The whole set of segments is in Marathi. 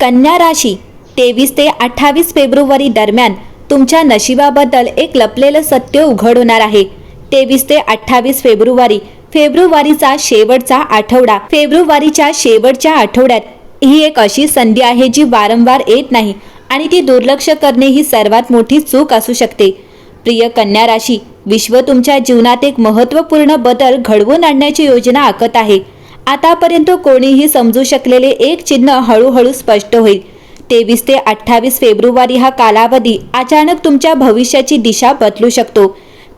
कन्या राशी 23 ते 28 फेब्रुवारी दरम्यान तुमच्या नशिबाबद्दल एक लपलेलं सत्य उघड होणार आहे। 23 ते 28 फेब्रुवारीचा शेवटचा आठवडा। फेब्रुवारीच्या शेवटच्या आठवड्यात ही एक अशी संधी आहे जी वारंवार येत नाही आणि ती दुर्लक्ष करणे ही सर्वात मोठी चूक असू शकते। प्रिय कन्या राशी, विश्व तुमच्या जीवनात एक महत्त्वपूर्ण बदल घडवून आणण्याची योजना आखत आहे। आतापर्यंत कोणीही समजू शकलेले एक चिन्ह हळूहळू स्पष्ट होईल। 23 ते 28 फेब्रुवारी हा कालावधी अचानक तुमच्या भविष्याची दिशा बदलू शकतो।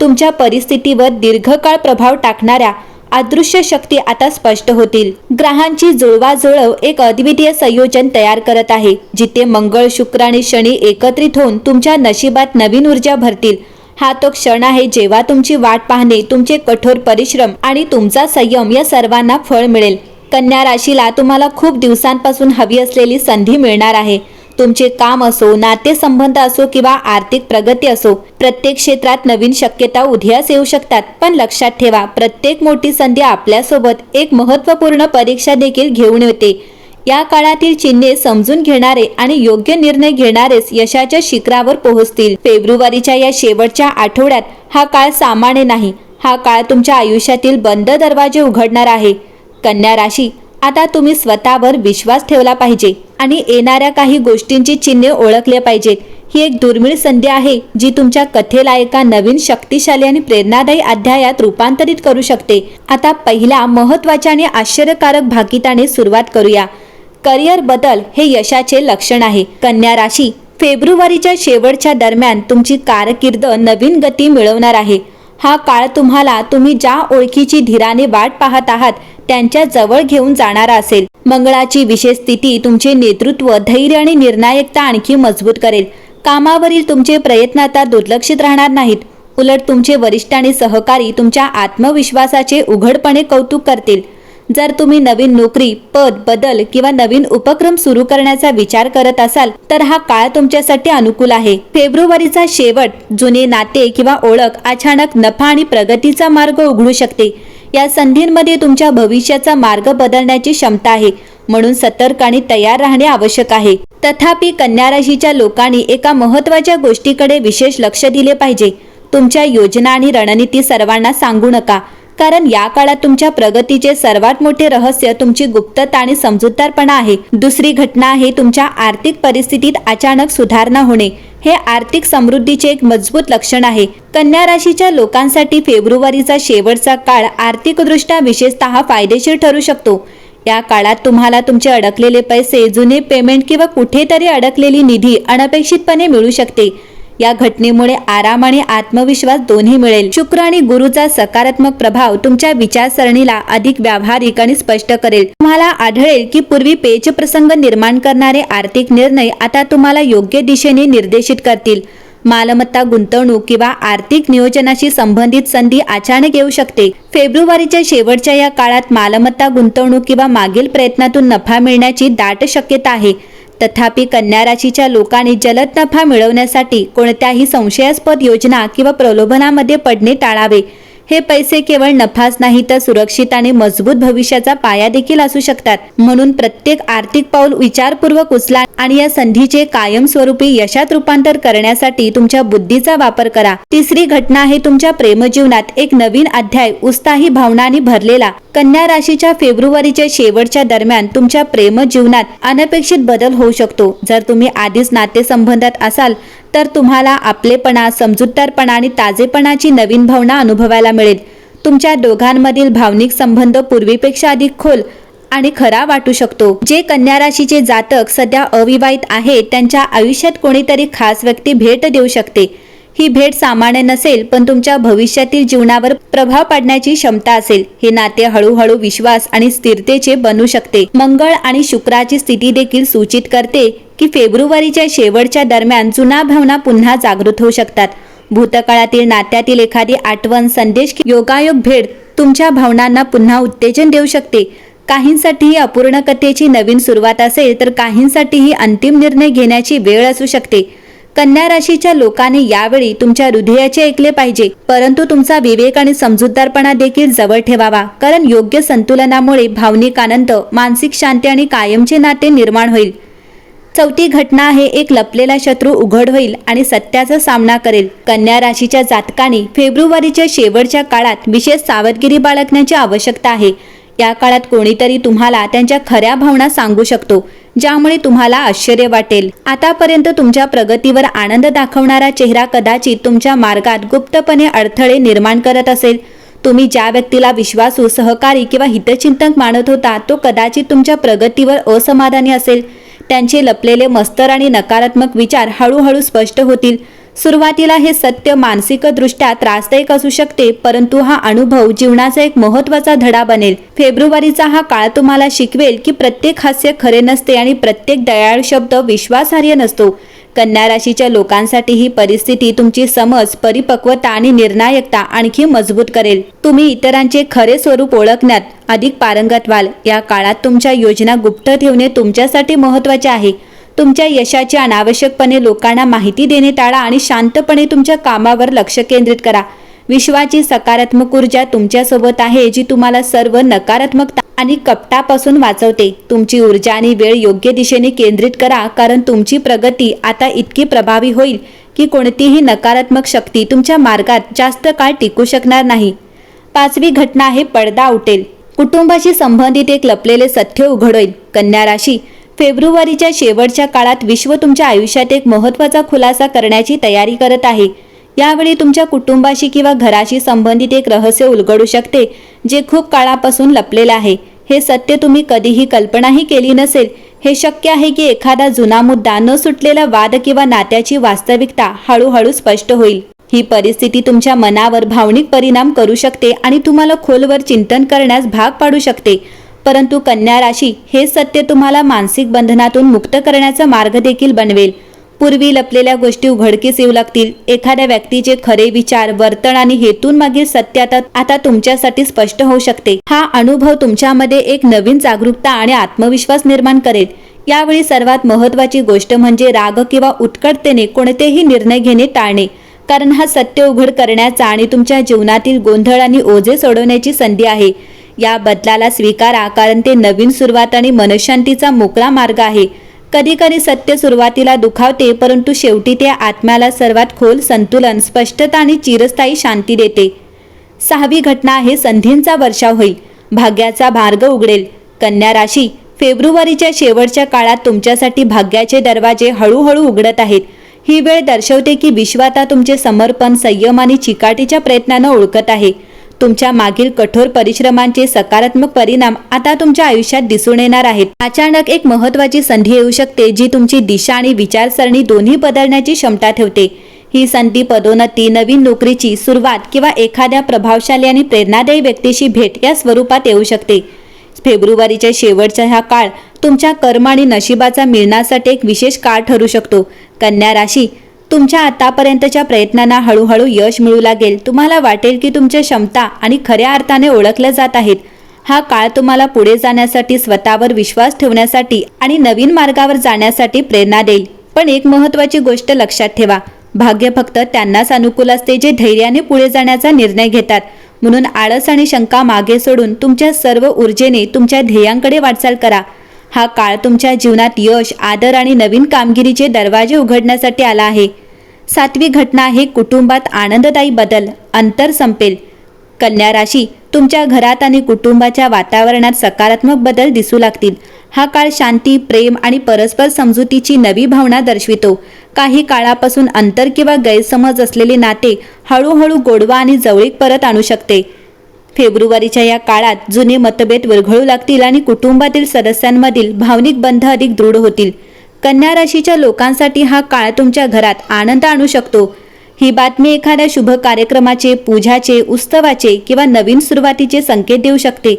तुमच्या परिस्थितीवर दीर्घकाळ प्रभाव टाकणाऱ्या अदृश्य शक्ती आता स्पष्ट होतील। ग्रहांची जुळवाजुळव एक अद्वितीय संयोजन तयार करत आहे, जिथे मंगळ, शुक्र आणि शनी एकत्रित होऊन तुमच्या नशिबात नवीन ऊर्जा भरतील। हा तो क्षण आहे जेव्हा तुमची वाट पाहणे, तुमचे कठोर परिश्रम आणि तुमचा संयम या सर्वांना फळ मिळेल। कन्या राशीला तुम्हाला खूप दिवसांपासून हवी असलेली संधी मिळणार आहे। तुमचे काम असो, नातेसंबंध असो किंवा आर्थिक प्रगती असो, प्रत्येक क्षेत्रात नवीन शक्यता उदयास येऊ शकतात। पण लक्षात ठेवा, प्रत्येक मोठी संधी आपल्यासोबत एक महत्त्वपूर्ण परीक्षा देखील घेऊन येते। या काळातील चिन्हे समजून घेणारे आणि योग्य निर्णय घेणारेच यशाच्या शिखरावर पोहोचतील। फेब्रुवारीच्या या शेवटच्या आठवड्यात हा काळ सामान्य नाही। हा काळ तुमच्या आयुष्यातील बंद दरवाजे उघडणार आहे। कन्या राशी, आता तुम्ही स्वतःवर विश्वास ठेवला पाहिजे आणि येणाऱ्या काही गोष्टींची चिन्हे ओळखले पाहिजेत। ही एक दुर्मिळ संधी आहे जी तुमच्या कथेला एका नवीन शक्तिशाली आणि प्रेरणादायी अध्यायात रूपांतरित करू शकते। आता पहिल्या महत्त्वाच्या आणि आश्चर्यकारक भाकिताने सुरुवात करूया। करिअर बदल हे यशाचे लक्षण आहे। कन्या राशी, फेब्रुवारीच्या शेवटच्या दरम्यान तुमची कारकीर्द नवीन गती मिळवणार आहे। हा काळ तुम्ही ज्या ओळखीची धीराने वाट पाहत आहात त्यांच्या जवळ घेऊन जाणारा असेल। मंगळाची विशेष स्थिती तुमचे नेतृत्व, धैर्य आणि निर्णायकता आणखी मजबूत करेल। कामावरील तुमचे प्रयत्न आता दुर्लक्षित राहणार नाहीत। उलट तुमचे वरिष्ठ आणि सहकारी तुमच्या आत्मविश्वासाचे उघडपणे कौतुक करतील। जर तुम्ही नवीन नोकरी, पद बदल किंवा नवीन उपक्रम सुरू करण्याचा विचार करत असाल तर हा काळ तुमच्यासाठी अनुकूल आहे। फेब्रुवारीचा शेवट जुने नाते किंवा ओळख अचानक नफा आणि प्रगतीचा मार्ग उघडू शकते। या संधींमध्ये तुमच्या भविष्याचा मार्ग बदलण्याची क्षमता आहे, म्हणून सतर्क आणि तयार राहणे आवश्यक आहे। तथापि कन्या राशीच्या लोकांनी एका महत्त्वाच्या गोष्टीकडे विशेष लक्ष दिले पाहिजे। तुमच्या योजना आणि रणनीती सर्वांना सांगू नका, कारण या काळात तुमच्या प्रगतीचे सर्वात मोठे रहस्य तुमची गुप्तता आणि समजूतदारपणा आहे। दुसरी घटना आहे तुमच्या आर्थिक परिस्थितीत अचानक सुधारणा होणे। हे आर्थिक समृद्धीचे एक मजबूत लक्षण आहे। कन्या राशीच्या लोकांसाठी फेब्रुवारीचा शेवटचा काळ आर्थिकदृष्ट्या विशेषतः फायदेशीर ठरू शकतो। या काळात तुम्हाला तुमचे अडकलेले पैसे, जुने पेमेंट किंवा कुठेतरी अडकलेली निधी अनपेक्षितपणे मिळू शकते। या घटनेमुळे आराम आणि आत्मविश्वास दोन्ही मिळेल। शुक्र आणि गुरुचा सकारात्मक प्रभाव तुमच्या विचारसरणीला अधिक व्यावहारिक आणि स्पष्ट करेल। तुम्हाला आढळेल की पूर्वी पेच प्रसंग निर्माण करणारे आर्थिक निर्णय आता तुम्हाला योग्य दिशेने निर्देशित करतील। मालमत्ता, गुंतवणूक किंवा आर्थिक नियोजनाशी संबंधित संधी अचानक येऊ शकते। फेब्रुवारीच्या शेवटच्या या काळात मालमत्ता, गुंतवणूक किंवा मागील प्रयत्नातून नफा मिळण्याची दाट शक्यता आहे। तथापि कन्या राशीच्या लोकांनी जलद नफा मिळवण्यासाठी कोणत्याही संशयास्पद योजना किंवा प्रलोभनामध्ये पडणे टाळावे। हे पैसे केवळ नफाच नाही तर सुरक्षित आणि मजबूत भविष्याचा पाया देखील असू शकतात। म्हणून प्रत्येक आर्थिक पाऊल विचारपूर्वक उचला आणि या संधीचे कायमस्वरूपी यशात रूपांतर करण्यासाठी तुमच्या बुद्धीचा वापर करा। तिसरी घटना आहे तुमच्या प्रेमजीवनात एक नवीन अध्याय, उत्साही भावनांनी भरलेला। कन्या राशीच्या फेब्रुवारीच्या शेवटच्या दरम्यान तुमच्या प्रेमजीवनात अनपेक्षित बदल होऊ शकतो। जर तुम्ही आधीच नातेसंबंधात असाल तर तुम्हाला आपलेपणा, समजूतदारपणा आणि ताजेपणाची नवीन भावना अनुभवायला मिळेल। तुमच्या दोघांमधील भावनिक संबंध पूर्वीपेक्षा अधिक खोल आणि खरा वाटू शकतो। जे कन्या राशीचे जातक सध्या अविवाहित आहेत त्यांच्या आयुष्यात कोणीतरी खास व्यक्ती भेट देऊ शकते। ही भेट सामान्य नसेल, पण तुमच्या भविष्यातील जीवनावर प्रभाव पाडण्याची क्षमता असेल। हे नाते हळूहळू विश्वास आणि स्थिरतेचे बनू शकते। मंगळ आणि शुक्राची स्थिती देखील सूचित करते की फेब्रुवारीच्या शेवटच्या दरम्यान जुना भावना पुन्हा जागृत होऊ शकतात। भूतकाळातील नात्यातील एखादी आठवण, संदेश, योगायोग भेट तुमच्या भावनांना पुन्हा उत्तेजन देऊ शकते। काहींसाठी ही अपूर्ण कथेची नवीन सुरुवात असेल तर काहींसाठी ही अंतिम निर्णय घेण्याची वेळ असू शकते। कन्या राशीच्या लोकांनी यावेळी तुमच्या हृदयाचे ऐकले पाहिजे, परंतु तुमचा विवेक आणि समजूतदारपणा देखील जवळ ठेवावा, कारण योग्य संतुलनामुळे भावनिक आनंद, मानसिक शांती आणि कायमचे नाते निर्माण होईल। चौथी घटना आहे एक लपलेला शत्रू उघड होईल आणि सत्याचा सामना करेल. कन्या राशीच्या जातकांनी फेब्रुवारीच्या शेवटच्या काळात विशेष सावधगिरी बाळगण्याची आवश्यकता आहे. या काळात कोणीतरी तुम्हाला त्यांच्या खऱ्या भावना सांगू शकतो, ज्यामुळे तुम्हाला आश्चर्य वाटेल. आतापर्यंत तुमच्या प्रगतीवर आनंद दाखवणारा चेहरा कदाचित तुमच्या मार्गात गुप्तपणे अडथळे निर्माण करत असेल. तुम्ही ज्या व्यक्तीला विश्वासू, सहकारी किंवा हितचिंतक मानत होता तो कदाचित तुमच्या प्रगतीवर असमाधानी असेल. त्यांचे लपलेले मत्सर आणि नकारात्मक विचार हळूहळू स्पष्ट होतील. सुरुवातीला हे सत्य मानसिकदृष्ट्या त्रासदायक असू शकते, परंतु हा अनुभव जीवनाचा एक महत्त्वाचा धडा बनेल. फेब्रुवारीचा हा काळ तुम्हाला शिकवेल की प्रत्येक हास्य खरे नसते आणि प्रत्येक दयाळू शब्द विश्वासार्ह नसतो. कन्या राशीच्या लोकांसाठी ही परिस्थिती तुमची समज, परिपक्वता आणि निर्णायकता आणखी मजबूत करेल. तुम्ही इतरांचे खरे स्वरूप ओळखण्यात अधिक पारंगत व्हाल. या काळात तुमच्या योजना गुप्त ठेवणे तुमच्यासाठी महत्त्वाचे आहे. तुमच्या यशाची अनावश्यकपणे लोकांना माहिती देणे टाळा आणि शांतपणे तुमच्या कामावर लक्ष केंद्रित करा. विश्वाची सकारात्मक ऊर्जा तुमच्यासोबत आहे, जी तुम्हाला सर्व नकारात्मकता आणि कपटापासून वाचवते. तुमची ऊर्जा आणि वेळ योग्य दिशेने केंद्रित करा, कारण तुमची प्रगती आता इतकी प्रभावी होईल की कोणतीही नकारात्मक शक्ती तुमच्या मार्गात जास्त काळ टिकू शकणार नाही. पाचवी घटना आहे पडदा उठेल. कुटुंबाशी संबंधित एक लपलेले सत्य उघड होईल. कन्या राशी, फेब्रुवारीच्या शेवटच्या काळात विश्व तुमच्या आयुष्यात एक महत्त्वाचा खुलासा करण्याची तयारी करत आहे. यावेळी तुमच्या कुटुंबाशी किंवा घराशी संबंधित एक रहस्य उलगडू शकते, जे खूप काळापासून लपलेले आहे. हे सत्य तुम्ही कधीही कल्पनाही केली नसेल. हे शक्य आहे की एखादा जुना मुद्दा, न सुटलेला वाद किंवा नात्याची वास्तविकता हळूहळू स्पष्ट होईल. ही परिस्थिती तुमच्या मनावर भावनिक परिणाम करू शकते आणि तुम्हाला खोलवर चिंतन करण्यास भाग पाडू शकते. परंतु कन्या राशी, हे सत्य तुम्हाला मानसिक बंधनातून मुक्त करण्याचा मार्ग देखील बनवेल. पूर्वी लपलेल्या गोष्टी उघडकीस येऊ लागतील. एखाद्या व्यक्तीचे खरे विचार, वर्तन आणि हेतूंमागील सत्य आता तुमच्यासाठी स्पष्ट होऊ शकते. हा अनुभव तुमच्यामध्ये एक नवीन जागरूकता आणि आत्मविश्वास निर्माण करेल. यावेळी सर्वात महत्त्वाची गोष्ट म्हणजे राग किंवा उत्कटतेने कोणतेही निर्णय घेणे टाळणे, कारण हा सत्य उघड करण्याचा आणि तुमच्या जीवनातील गोंधळ आणि ओझे सोडवण्याची संधी आहे. या बदलाला स्वीकारा, कारण ते नवीन सुरुवात आणि मनशांतीचा मोकळा मार्ग आहे. कधीकधी सत्य सुरुवातीला दुखावते, परंतु शेवटी ते आत्म्याला सर्वात खोल संतुलन, स्पष्टता आणि चिरस्थायी शांती देते. सहावी घटना आहे संधींचा वर्षाव होईल. भाग्याचा मार्ग उघडेल. कन्या राशी, फेब्रुवारीच्या शेवटच्या काळात तुमच्यासाठी भाग्याचे दरवाजे हळूहळू उघडत आहेत. ही वेळ दर्शवते की विश्व आता तुमचे समर्पण, संयम आणि चिकाटीच्या प्रयत्नांना ओळखत आहे. तुमच्या मागील कठोर परिश्रमांचे सकारात्मक परिणाम आता तुमच्या आयुष्यात दिसून येणार आहेत. अचानक एक महत्त्वाची संधी येऊ शकते, जी तुमची दिशा आणि विचारसरणी दोन्ही बदलण्याची क्षमता ठेवते. ही संधी पदोन्नती, नवीन नोकरीची सुरुवात किंवा एखाद्या प्रभावशाली आणि प्रेरणादायी व्यक्तीशी भेट या स्वरूपात येऊ शकते. फेब्रुवारीच्या शेवटचा हा काळ तुमच्या कर्म आणि नशिबाचा मिळण्यासाठी एक विशेष काळ ठरू शकतो. कन्या राशी, तुमच्या आतापर्यंतच्या प्रयत्नांना हळूहळू यश मिळू लागेल. तुम्हाला वाटेल की तुमच्या क्षमता आणि खऱ्या अर्थाने ओळखल्या जात आहेत. हा काळ तुम्हाला पुढे जाण्यासाठी, स्वतःवर विश्वास ठेवण्यासाठी आणि नवीन मार्गावर जाण्यासाठी प्रेरणा देईल. पण एक महत्त्वाची गोष्ट लक्षात ठेवा, भाग्य फक्त त्यांनाच अनुकूल असते जे धैर्याने पुढे जाण्याचा निर्णय घेतात. म्हणून आळस आणि शंका मागे सोडून तुमच्या सर्व ऊर्जेने तुमच्या ध्येयांकडे वाटचाल करा. हा काळ तुमच्या जीवनात यश, आदर आणि नवीन कामगिरीचे दरवाजे उघडण्यासाठी आला आहे. सातवी घटना आहे कुटुंबात आनंददायी बदल. अंतर संपेल. कन्या राशी, तुमच्या घरात आणि कुटुंबाच्या वातावरणात सकारात्मक बदल दिसू लागतील. हा काळ शांती, प्रेम आणि परस्पर समजुतीची नवी भावना दर्शवितो. काही काळापासून अंतर किंवा गैरसमज असलेले नाते हळूहळू गोडवा आणि जवळीक परत आणू शकते. फेब्रुवारीच्या या काळात जुने मतभेद विरघळू लागतील आणि कुटुंबातील सदस्यांमधील भावनिक बंध अधिक दृढ होतील. कन्या राशीच्या लोकांसाठी हा काळ तुमच्या घरात आनंद आणू शकतो. ही बातमी एखाद्या शुभ कार्यक्रमाचे, पूजाचे, उत्सवाचे किंवा नवीन सुरुवातीचे संकेत देऊ शकते.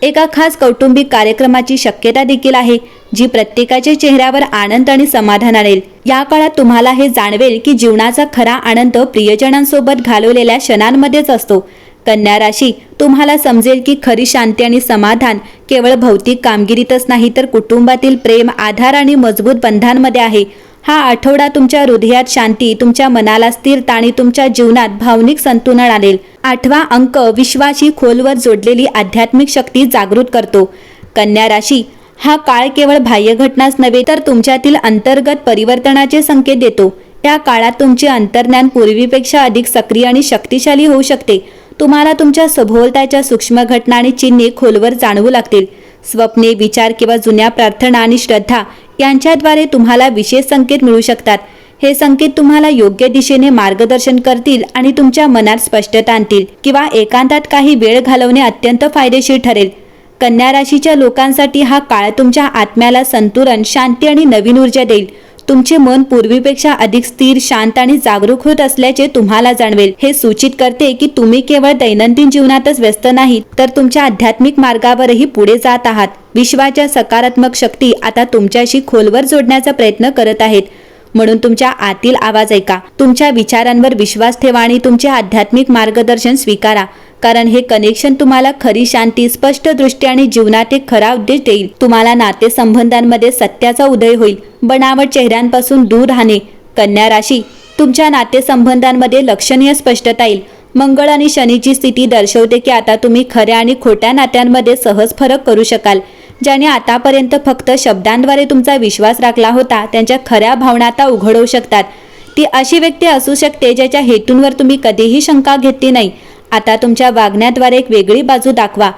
एका खास कौटुंबिक कार्यक्रमाची शक्यता देखील आहे, जी प्रत्येकाच्या चेहऱ्यावर आनंद आणि समाधान आणेल. या काळात तुम्हाला हे जाणवेल की जीवनाचा खरा आनंद प्रियजनांसोबत घालवलेल्या क्षणांमध्येच असतो. कन्या राशी, तुम्हाला समजेल की खरी शांती आणि समाधान केवळ भौतिक कामगिरीतच नाही, तर कुटुंबातील प्रेम, आधार आणि मजबूत बंधांमध्ये आहे. हा आठवडा तुमच्या हृदयात शांती, तुमच्या मनाला स्थिरता आणि तुमच्या जीवनात भावनिक संतुलन आणेल. 8वा अंक विश्वाशी खोलवर जोडलेली आध्यात्मिक शक्ती जागृत करतो. कन्या राशी, हा काळ केवळ बाह्य घटनाच नव्हे तर तुमच्यातील अंतर्गत परिवर्तनाचे संकेत देतो. या काळात तुमचे अंतर्ज्ञान पूर्वीपेक्षा अधिक सक्रिय आणि शक्तिशाली होऊ शकते. तुम्हाला तुमच्या सभोवतालच्या सूक्ष्म घटना आणि चिन्हे खोलवर जाणवू लागतील. स्वप्ने, विचार किंवा जुन्या प्रार्थना आणि श्रद्धा यांच्याद्वारे तुम्हाला विशेष संकेत मिळू शकतात. हे संकेत तुम्हाला योग्य दिशेने मार्गदर्शन करतील आणि तुमच्या मनात स्पष्टता आणतील किंवा एकांतात काही वेळ घालवणे अत्यंत फायदेशीर ठरेल. कन्या राशीच्या लोकांसाठी हा काळ तुमच्या आत्म्याला संतुलन, शांती आणि नवीन ऊर्जा देईल. तुमचे मन पूर्वीपेक्षा अधिक स्थिर, शांत आणि जागरूक होत असल्याचे तुम्हाला जाणवेल. हे सूचित करते की तुम्ही केवळ दैनंदिन जीवनातच व्यस्त नाही तर तुमच्या आध्यात्मिक मार्गावरही पुढे जात आहात. विश्वाच्या सकारात्मक शक्ती आता तुमच्याशी खोलवर जोडण्याचा प्रयत्न करत आहेत. म्हणून तुमच्या आतील आवाज ऐका, तुमच्या विचारांवर विश्वास ठेवा आणि तुमचे आध्यात्मिक मार्गदर्शन स्वीकारा. कारण हे कनेक्शन तुम्हाला खरी शांती, स्पष्ट दृष्टी आणि जीवनात एक खरा उद्देश देईल. तुम्हाला नातेसंबंधांमध्ये सत्याचा उदय होईल. बनावट चेहऱ्यांपासून दूर राहणे. कन्या राशी, तुमच्या नातेसंबंधांमध्ये लक्षणीय स्पष्टता येईल. मंगळ आणि शनीची स्थिती दर्शवते की आता तुम्ही खऱ्या आणि खोट्या नात्यांमध्ये सहज फरक करू शकाल. ज्याने आतापर्यंत फक्त शब्दांद्वारे तुमचा विश्वास राखला होता त्यांच्या खऱ्या भावना आता उघड होऊ शकतात. ती अशी व्यक्ती असू शकते ज्याच्या हेतूंवर तुम्ही कधीही शंका घेतली नाही. आता तुमच्या वागण्याद्वारे एक वेगळी बाजू दाखवा.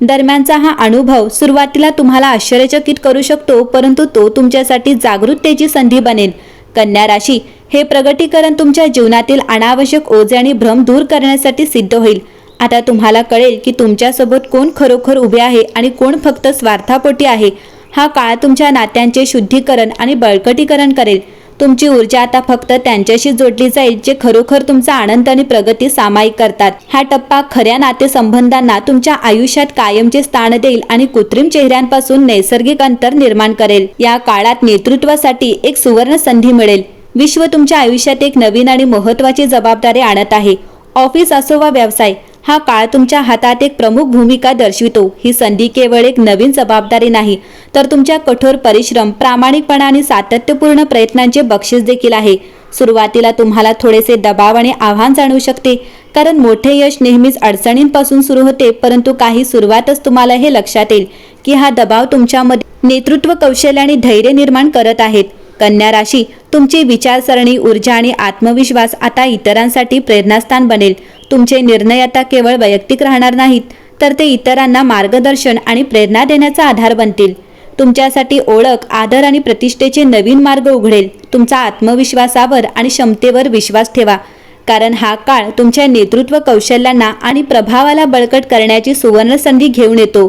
दरम्यानचा हा अनुभव सुरुवातीला तुम्हाला आश्चर्यचकित करू शकतो, परंतु तो तुमच्यासाठी जागरूकतेची संधी बनेल. कन्या राशी, हे प्रगटीकरण तुमच्या जीवनातील अनावश्यक ओझे आणि भ्रम दूर करण्यासाठी सिद्ध होईल. आता तुम्हाला कळेल की तुमच्यासोबत कोण खरोखर उभे आहे आणि कोण फक्त स्वार्थापोटी आहे. हा काळ तुमच्या नात्यांचे शुद्धीकरण आणि बळकटीकरण करेल. तुमची ऊर्जा आता फक्त त्यांच्याशी जोडली जाईल जे खरोखर तुमचा आनंद आणि प्रगती सामायिक करतात. हा टप्पा खऱ्या नातेसंबंधांना तुमच्या आयुष्यात कायमचे स्थान देईल आणि कृत्रिम चेहऱ्यांपासून नैसर्गिक अंतर निर्माण करेल. या काळात नेतृत्वासाठी एक सुवर्ण संधी मिळेल. विश्व तुमच्या आयुष्यात एक नवीन आणि महत्त्वाची जबाबदारी आणत आहे. ऑफिस असो वा व्यवसाय, हा काळ तुमच्या हातात एक प्रमुख भूमिका दर्शवितो. ही संधी केवळ एक नवीन जबाबदारी नाही तर तुमच्या कठोर परिश्रम, प्रामाणिकपणा आणि सातत्यपूर्ण प्रयत्नांचे बक्षीस देखील आहे. सुरुवातीला तुम्हाला थोडेसे दबाव आणि आव्हान जाणवू शकते कारण मोठे यश नेहमीच अडचणींपासून सुरू होते, परंतु काही सुरुवातच तुम्हाला हे लक्षात येईल की हा दबाव तुमच्यामध्ये नेतृत्व कौशल्य आणि धैर्य निर्माण करत आहेत. कन्या राशी, तुमची विचारसरणी, ऊर्जा आणि आत्मविश्वास आता इतरांसाठी प्रेरणास्थान बनेल. तुमचे निर्णय आता केवळ वैयक्तिक राहणार नाहीत तर ते इतरांना मार्गदर्शन आणि प्रेरणा देण्याचा आधार बनतील. तुमच्यासाठी ओळख, आदर आणि प्रतिष्ठेचे नवीन मार्ग उघडेल. तुमचा आत्मविश्वासावर आणि क्षमतेवर विश्वास ठेवा कारण हा काळ तुमच्या नेतृत्व कौशल्यांना आणि प्रभावाला बळकट करण्याची सुवर्ण संधी घेऊन येतो.